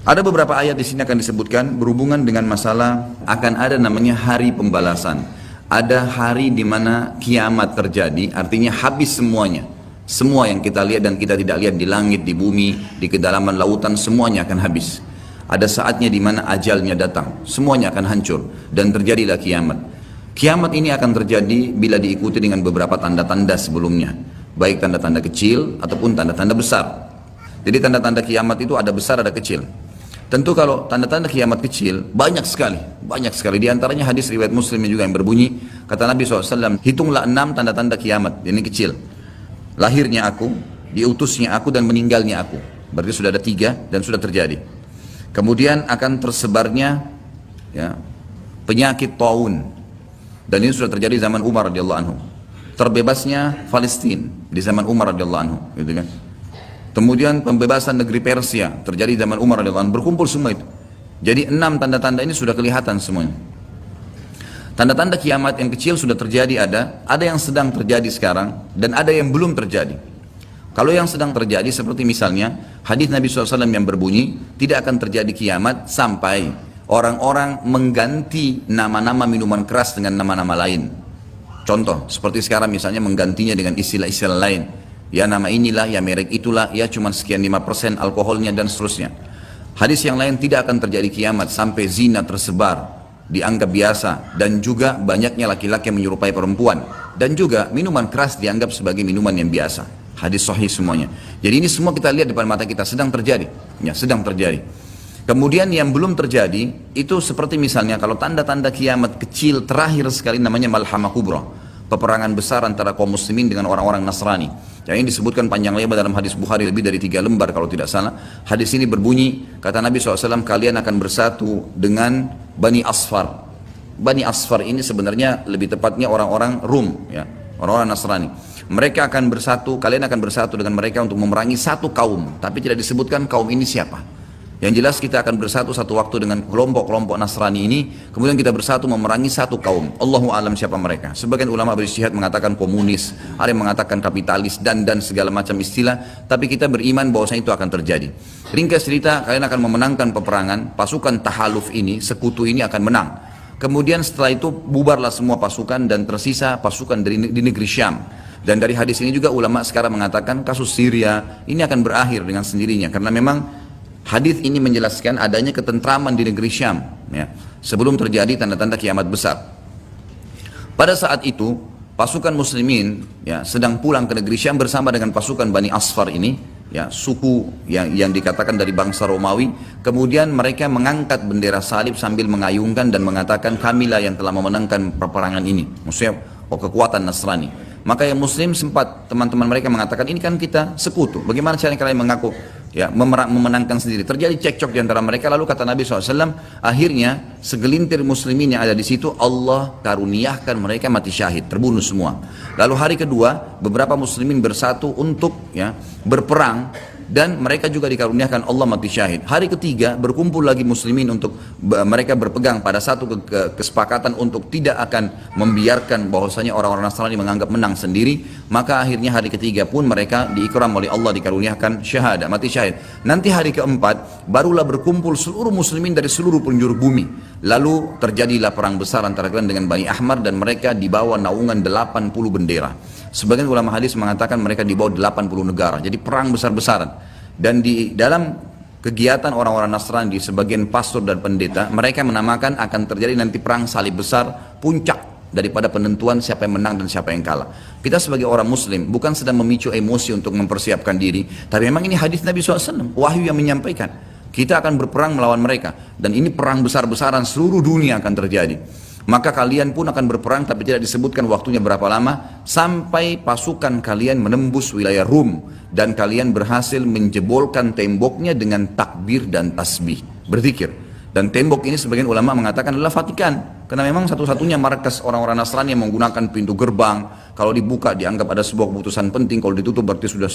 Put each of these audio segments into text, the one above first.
Ada beberapa ayat di sini akan disebutkan berhubungan dengan masalah akan ada namanya hari pembalasan. Ada hari di mana kiamat terjadi, artinya habis semuanya. Semua yang kita lihat dan kita tidak lihat di langit, di bumi, di kedalaman lautan, semuanya akan habis. Ada saatnya di mana ajalnya datang, semuanya akan hancur dan terjadilah kiamat. Kiamat ini akan terjadi bila diikuti dengan beberapa tanda-tanda sebelumnya, baik tanda-tanda kecil ataupun tanda-tanda besar. Jadi tanda-tanda kiamat itu ada besar, ada kecil. Tentu kalau tanda-tanda kiamat kecil banyak sekali. Di antaranya hadis riwayat Muslim juga yang berbunyi, kata Nabi SAW, hitunglah 6 tanda-tanda kiamat. Ini kecil. Lahirnya aku, diutusnya aku, dan meninggalnya aku. Berarti sudah ada 3 dan sudah terjadi. Kemudian akan tersebarnya penyakit taun, dan ini sudah terjadi zaman Umar radhiyallahu anhu. Terbebasnya Palestina di zaman Umar radhiyallahu anhu, gitu kan. Kemudian pembebasan negeri Persia terjadi zaman Umar radhiyallahu anhu, berkumpul semua itu. Jadi 6 tanda-tanda ini sudah kelihatan semuanya. Tanda-tanda kiamat yang kecil sudah terjadi, ada yang sedang terjadi sekarang dan ada yang belum terjadi. Kalau yang sedang terjadi seperti misalnya hadis Nabi SAW yang berbunyi, tidak akan terjadi kiamat sampai orang-orang mengganti nama-nama minuman keras dengan nama-nama lain. Contoh seperti sekarang misalnya menggantinya dengan istilah-istilah lain. Ya nama inilah, ya merek itulah, ya cuma sekian 5% alkoholnya dan seterusnya. Hadis yang lain, tidak akan terjadi kiamat sampai zina tersebar, dianggap biasa, dan juga banyaknya laki-laki yang menyerupai perempuan, dan juga minuman keras dianggap sebagai minuman yang biasa. Hadis sahih semuanya. Jadi ini semua kita lihat depan mata kita, sedang terjadi. Ya, sedang terjadi. Kemudian yang belum terjadi, itu seperti misalnya kalau tanda-tanda kiamat kecil terakhir sekali namanya Malhamah Kubra. Peperangan besar antara kaum muslimin dengan orang-orang Nasrani. Yang ini disebutkan panjang lebar dalam hadis Bukhari, lebih dari 3 lembar kalau tidak salah. Hadis ini berbunyi, kata Nabi SAW, kalian akan bersatu dengan Bani Asfar. Bani Asfar ini sebenarnya lebih tepatnya orang-orang Rum, ya, orang-orang Nasrani. Mereka akan bersatu, kalian akan bersatu dengan mereka untuk memerangi satu kaum, tapi tidak disebutkan kaum ini siapa. Yang jelas kita akan bersatu satu waktu dengan kelompok-kelompok Nasrani ini, kemudian kita bersatu memerangi satu kaum. Allahu alam siapa mereka. Sebagian ulama beristihad mengatakan komunis, ada yang mengatakan kapitalis, dan segala macam istilah, tapi kita beriman bahwasanya itu akan terjadi. Ringkas cerita, kalian akan memenangkan peperangan, pasukan tahaluf ini, sekutu ini akan menang. Kemudian setelah itu bubarlah semua pasukan dan tersisa pasukan di negeri Syam. Dan dari hadis ini juga ulama sekarang mengatakan kasus Syria ini akan berakhir dengan sendirinya, karena memang hadis ini menjelaskan adanya ketentraman di negeri Syam, ya, sebelum terjadi tanda-tanda kiamat besar. Pada saat itu pasukan muslimin, ya, sedang pulang ke negeri Syam bersama dengan pasukan Bani Asfar ini, ya, suku yang dikatakan dari bangsa Romawi. Kemudian mereka mengangkat bendera salib sambil mengayunkan dan mengatakan, kamilah yang telah memenangkan peperangan ini, maksudnya kekuatan Nasrani. Maka yang muslim sempat, teman-teman mereka mengatakan, ini kan kita sekutu, bagaimana caranya kalian mengaku, ya, memenangkan sendiri. Terjadi cekcok di antara mereka. Lalu kata Nabi SAW, akhirnya segelintir muslimin yang ada di situ Allah karuniakan mereka mati syahid, terbunuh semua. Lalu hari kedua beberapa muslimin bersatu untuk, ya, berperang, dan mereka juga dikaruniakan Allah mati syahid. Hari ketiga berkumpul lagi muslimin untuk mereka berpegang pada satu kesepakatan untuk tidak akan membiarkan bahwasanya orang-orang Nasrani menganggap menang sendiri. Maka akhirnya hari ketiga pun mereka diikram oleh Allah, dikaruniakan syahadah, mati syahid. Nanti hari keempat barulah berkumpul seluruh muslimin dari seluruh penjuru bumi. Lalu terjadilah perang besar antara kalian dengan Bani Ahmar, dan mereka dibawa naungan 80 bendera. Sebagian ulama hadis mengatakan mereka dibawa 80 negara. Jadi perang besar-besaran. Dan di dalam kegiatan orang-orang Nasrani, di sebagian pastor dan pendeta, mereka menamakan akan terjadi nanti perang salib besar, puncak daripada penentuan siapa yang menang dan siapa yang kalah. Kita sebagai orang muslim bukan sedang memicu emosi untuk mempersiapkan diri, tapi memang ini hadis Nabi SAW, wahyu yang menyampaikan kita akan berperang melawan mereka, dan ini perang besar-besaran seluruh dunia akan terjadi. Maka kalian pun akan berperang, tapi tidak disebutkan waktunya berapa lama, sampai pasukan kalian menembus wilayah Rum dan kalian berhasil menjebolkan temboknya dengan takbir dan tasbih, berzikir. Dan tembok ini sebagian ulama mengatakan adalah Vatikan, karena memang satu-satunya markas orang-orang Nasrani yang menggunakan pintu gerbang. Kalau dibuka dianggap ada sebuah keputusan penting, kalau ditutup berarti sudah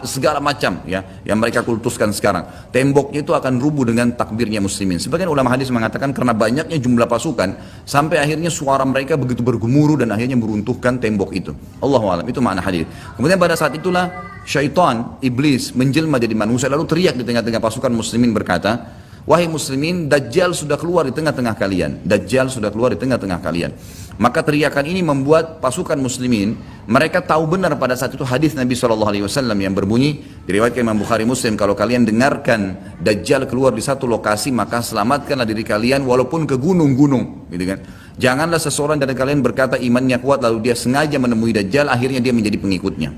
segala macam, ya, yang mereka kultuskan sekarang. Temboknya itu akan rubuh dengan takbirnya muslimin. Sebagian ulama hadis mengatakan karena banyaknya jumlah pasukan sampai akhirnya suara mereka begitu bergemuruh dan akhirnya meruntuhkan tembok itu. Allahu a'lam, itu makna hadis. Kemudian pada saat itulah syaitan, iblis menjelma jadi manusia, lalu teriak di tengah-tengah pasukan muslimin berkata, wahai muslimin, Dajjal sudah keluar di tengah-tengah kalian. Dajjal sudah keluar di tengah-tengah kalian. Maka teriakan ini membuat pasukan muslimin, mereka tahu benar pada saat itu hadis Nabi SAW yang berbunyi, diriwayatkan Imam Bukhari Muslim, kalau kalian dengarkan Dajjal keluar di satu lokasi, maka selamatkanlah diri kalian walaupun ke gunung-gunung, gitu kan. Janganlah seseorang dari kalian berkata imannya kuat lalu dia sengaja menemui Dajjal, akhirnya dia menjadi pengikutnya.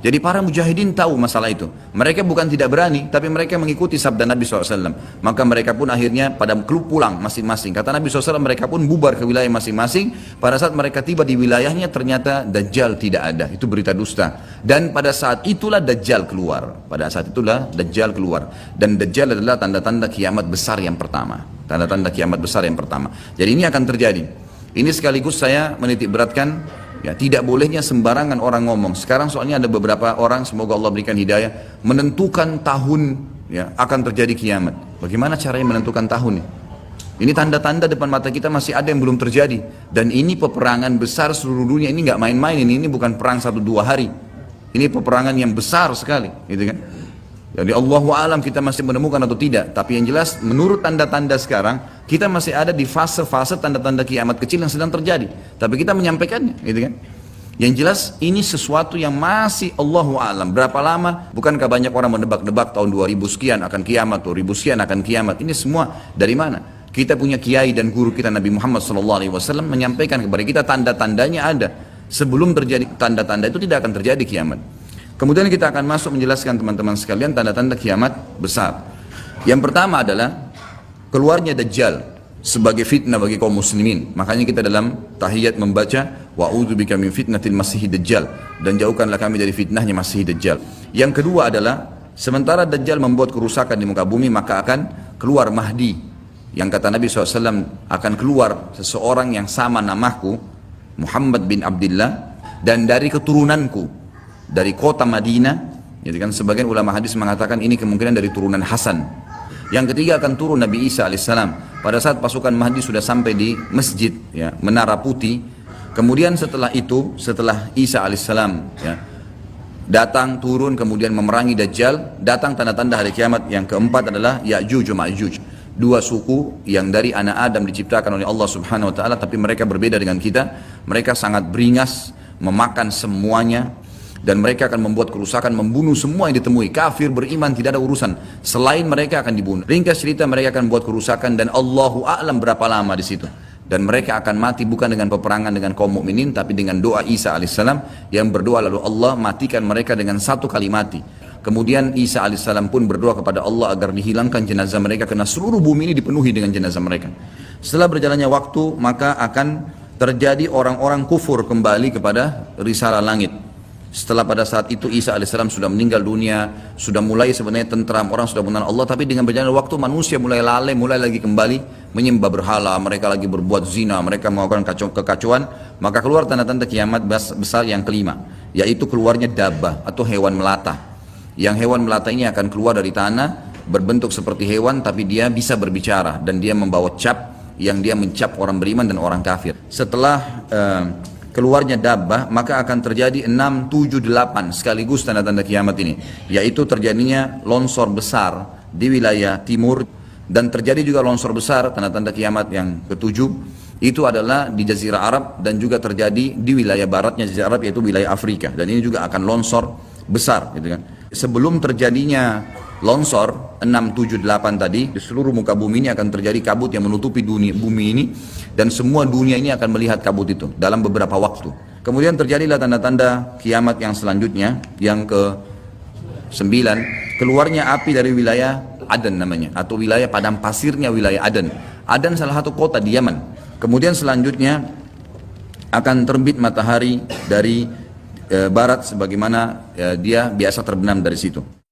Jadi para mujahidin tahu masalah itu. Mereka bukan tidak berani, tapi mereka mengikuti sabda Nabi SAW. Maka mereka pun akhirnya pada pulang masing-masing. Kata Nabi SAW, mereka pun bubar ke wilayah masing-masing. Pada saat mereka tiba di wilayahnya, ternyata Dajjal tidak ada. Itu berita dusta. Dan pada saat itulah Dajjal keluar. Pada saat itulah Dajjal keluar. Dan Dajjal adalah tanda-tanda kiamat besar yang pertama. Tanda-tanda kiamat besar yang pertama. Jadi ini akan terjadi. Ini sekaligus saya menitik beratkan, ya, tidak bolehnya sembarangan orang ngomong. Sekarang soalnya ada beberapa orang, semoga Allah berikan hidayah, menentukan tahun, ya, akan terjadi kiamat. Bagaimana caranya menentukan tahun? Ini tanda-tanda depan mata kita masih ada yang belum terjadi. Dan ini peperangan besar seluruh dunia. Ini nggak main-main. Ini bukan perang 1-2 hari. Ini peperangan yang besar sekali, gitu kan? Jadi Allahu a'lam kita masih menemukan atau tidak. Tapi yang jelas menurut tanda-tanda sekarang, kita masih ada di fase-fase tanda-tanda kiamat kecil yang sedang terjadi. Tapi kita menyampaikannya, gitu kan? Yang jelas ini sesuatu yang masih Allahu a'lam. Berapa lama? Bukankah banyak orang menebak-nebak tahun 2000 sekian akan kiamat, 2000 sekian akan kiamat. Ini semua dari mana? Kita punya kiai dan guru kita Nabi Muhammad SAW menyampaikan kepada kita tanda-tandanya ada. Sebelum terjadi tanda-tanda itu tidak akan terjadi kiamat. Kemudian kita akan masuk menjelaskan teman-teman sekalian tanda-tanda kiamat besar. Yang pertama adalah keluarnya Dajjal sebagai fitnah bagi kaum muslimin. Makanya kita dalam tahiyat membaca wa'udzubika min fitnatil masiihid dajjal, dan jauhkanlah kami dari fitnahnya Masih Dajjal. Yang kedua adalah sementara Dajjal membuat kerusakan di muka bumi, maka akan keluar Mahdi. Yang kata Nabi SAW, akan keluar seseorang yang sama namaku, Muhammad bin Abdullah, dan dari keturunanku, dari kota Madinah. Jadi kan sebagian ulama hadis mengatakan ini kemungkinan dari turunan Hasan. Yang ketiga akan turun Nabi Isa alaihissalam. Pada saat pasukan Mahdi sudah sampai di masjid, ya, Menara Putih. Kemudian setelah itu, setelah Isa alaihissalam, ya, datang turun kemudian memerangi Dajjal, datang tanda-tanda hari kiamat. Yang keempat adalah Ya'juj wa Ma'juj, dua suku yang dari anak Adam diciptakan oleh Allah Subhanahu wa taala, tapi mereka berbeda dengan kita. Mereka sangat beringas, memakan semuanya, dan mereka akan membuat kerusakan, membunuh semua yang ditemui. Kafir, beriman, tidak ada urusan. Selain mereka akan dibunuh. Ringkas cerita, mereka akan buat kerusakan dan Allahu a'lam berapa lama di situ. Dan mereka akan mati bukan dengan peperangan dengan kaum mukminin, tapi dengan doa Isa alaihissalam yang berdoa lalu Allah matikan mereka dengan satu kali mati. Kemudian Isa alaihissalam pun berdoa kepada Allah agar dihilangkan jenazah mereka karena seluruh bumi ini dipenuhi dengan jenazah mereka. Setelah berjalannya waktu, maka akan terjadi orang-orang kufur kembali kepada risalah langit. Setelah pada saat itu Isa alaihissalam sudah meninggal dunia, sudah mulai sebenarnya tentram, orang sudah mengenal Allah, tapi dengan berjalannya waktu manusia mulai lalai, mulai lagi kembali menyembah berhala, mereka lagi berbuat zina, mereka melakukan kekacauan, maka keluar tanda-tanda kiamat besar yang kelima, yaitu keluarnya dabbah atau hewan melata. Yang hewan melata ini akan keluar dari tanah, berbentuk seperti hewan, tapi dia bisa berbicara dan dia membawa cap yang dia mencap orang beriman dan orang kafir. Setelah keluarnya dabbah, maka akan terjadi 6, 7, 8 sekaligus tanda-tanda kiamat ini, yaitu terjadinya longsor besar di wilayah timur, dan terjadi juga longsor besar, tanda-tanda kiamat yang ketujuh itu adalah di Jazirah Arab, dan juga terjadi di wilayah baratnya Jazirah Arab, yaitu wilayah Afrika, dan ini juga akan longsor besar, gitu kan. Sebelum terjadinya longsor 6, 7, 8 tadi, di seluruh muka bumi ini akan terjadi kabut yang menutupi bumi ini, dan semua dunia ini akan melihat kabut itu dalam beberapa waktu. Kemudian terjadilah tanda-tanda kiamat yang selanjutnya, yang ke-9, keluarnya api dari wilayah Aden namanya, atau wilayah padang pasirnya wilayah Aden. Aden salah satu kota di Yaman. Kemudian selanjutnya akan terbit matahari dari barat sebagaimana dia biasa terbenam dari situ.